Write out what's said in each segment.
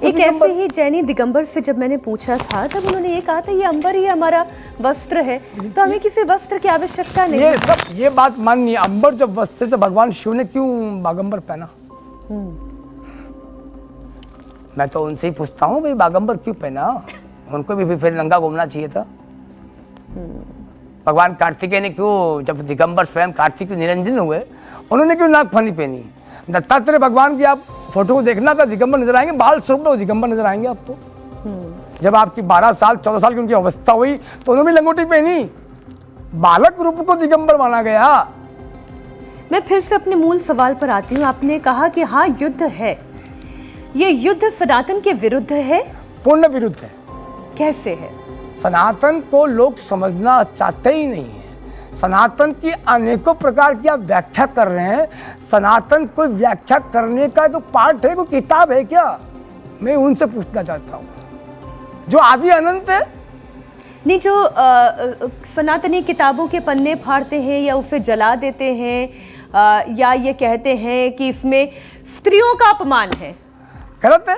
एक ऐसे ही जैनी दिगंबर से जब मैंने पूछा था तब उन्होंने ये कहा था ये अंबर ही हमारा वस्त्र है, तो हमें किसी वस्त्र की आवश्यकता नहीं। ये बात माननी, अंबर जब वस्त्र तो भगवान शिव ने क्यों बागंबर पहना? मैं तो उनसे ही पूछता हूँ भाई बागंबर क्यों पहना? उनको भी फिर नंगा घूमना चाहिए था। भगवान कार्तिकेय ने क्यों, जब दिगंबर स्वयं कार्तिक निरंजन हुए, उन्होंने क्यों नागफनी पहनी? दत्तात्रेय भगवान की आप फोटो को देखना था, दिगंबर नजर आएंगे, बाल स्वरूप में दिगंबर नजर आएंगे आपको। जब आपकी 12 साल 14 साल की उनकी अवस्था हुई तो उन्होंने भी लंगोटी पहनी, बालक रूप को दिगंबर माना गया। मैं फिर से अपने मूल सवाल पर आती हूँ। आपने कहा कि हाँ युद्ध है, ये युद्ध सनातन के विरुद्ध है? पूर्ण विरुद्ध है। कैसे है? सनातन को लोग समझना चाहते ही नहीं है। सनातन की अनेकों प्रकार की आप व्याख्या कर रहे हैं। सनातन कोई व्याख्या करने का तो पाठ है, कोई किताब है क्या? मैं उनसे पूछना चाहता हूँ जो आदि अनंत है। नहीं, जो सनातनी किताबों के पन्ने फाड़ते हैं या उसे जला देते हैं या ये कहते हैं कि इसमें स्त्रियों का अपमान है, गलत है।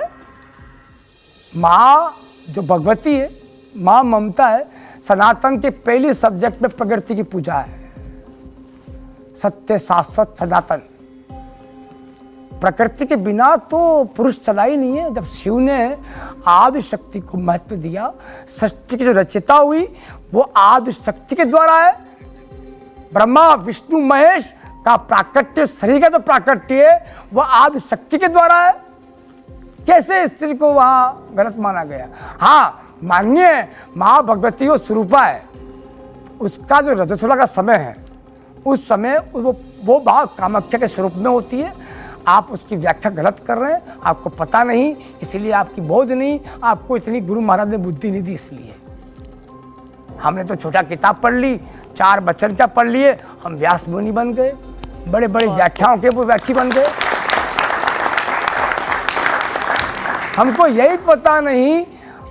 माँ जो भगवती है, माँ ममता है। सनातन के पहले सब्जेक्ट में प्रकृति की पूजा है। सत्य शाश्वत सनातन, प्रकृति के बिना तो पुरुष चला ही नहीं है। जब शिव ने आदि शक्ति को महत्व दिया, सृष्टि की जो रचयिता हुई वो आदि शक्ति के द्वारा है। ब्रह्मा विष्णु महेश का प्राकट्य, शरीर का तो प्राकट्य है वो आदि शक्ति के द्वारा है। कैसे स्त्री को वहां गलत माना गया? हाँ मान्य है, माँ भगवती वो स्वरूपा है, उसका जो रजस्वला का समय है उस समय वो भाव कामाख्या के स्वरूप में होती है। आप उसकी व्याख्या गलत कर रहे हैं, आपको पता नहीं, इसलिए आपकी बोध नहीं, आपको इतनी गुरु महाराज ने बुद्धि नहीं दी। इसलिए हमने तो छोटा किताब पढ़ ली, 4 वचन क्या पढ़ लिए, हम व्यास मुनि बन गए, बड़े बड़े व्याख्याओं के वो व्याख्या बन गए। हमको यही पता नहीं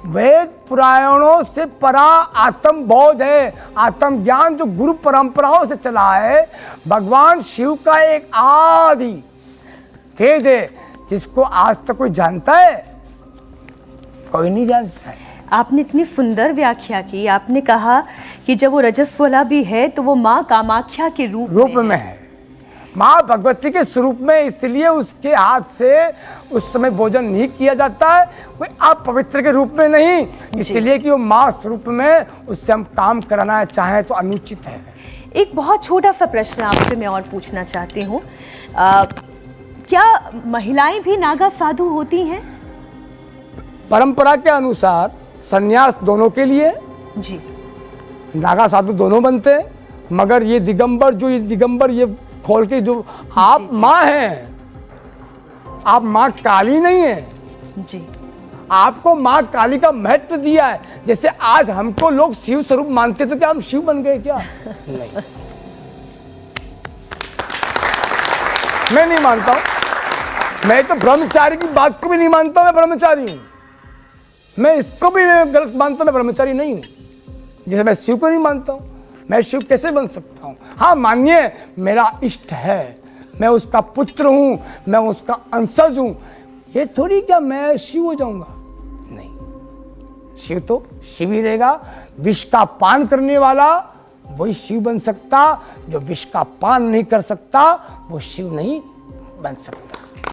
वेद पुराणों से परा आत्म बोध है, आत्मज्ञान जो गुरु परंपराओं से चला है। भगवान शिव का एक आदि भेद है जिसको आज तक कोई जानता है? कोई नहीं जानता है। आपने इतनी सुंदर व्याख्या की। आपने कहा कि जब वो रजस्वला भी है तो वो माँ कामाख्या के रूप में है। माँ भगवती के स्वरूप में, इसलिए उसके हाथ से उस समय भोजन नहीं किया जाता है, कोई अपवित्र के रूप में नहीं, इसलिए कि वो माँ स्वरूप में उससे हम काम कराना चाहें तो अनुचित है। एक बहुत छोटा सा प्रश्न आपसे मैं और पूछना चाहती हूँ, क्या महिलाएं भी नागा साधु होती हैं? परंपरा के अनुसार संन्यास दोनों के लिए जी, नागा साधु दोनों बनते हैं, मगर ये दिगंबर ये खोल के जो आप माँ हैं, आप माँ काली नहीं है जी। आपको माँ काली का महत्व दिया है। जैसे आज हमको लोग शिव स्वरूप मानते तो क्या हम शिव बन गए क्या? नहीं, मैं नहीं मानता हूं। मैं तो ब्रह्मचारी की बात को भी नहीं मानता, मैं ब्रह्मचारी हूं। मैं इसको भी गलत मानता, मैं ब्रह्मचारी नहीं हूं। जैसे मैं शिव को नहीं मानता हूं, मैं शिव कैसे बन सकता हूं? हाँ मानिए मेरा इष्ट है, मैं उसका पुत्र हूं, मैं उसका अंशज हूं, ये थोड़ी क्या मैं शिव हो जाऊंगा? नहीं, शिव तो शिव ही रहेगा। विष का पान करने वाला वही शिव बन सकता, जो विष का पान नहीं कर सकता वो शिव नहीं बन सकता।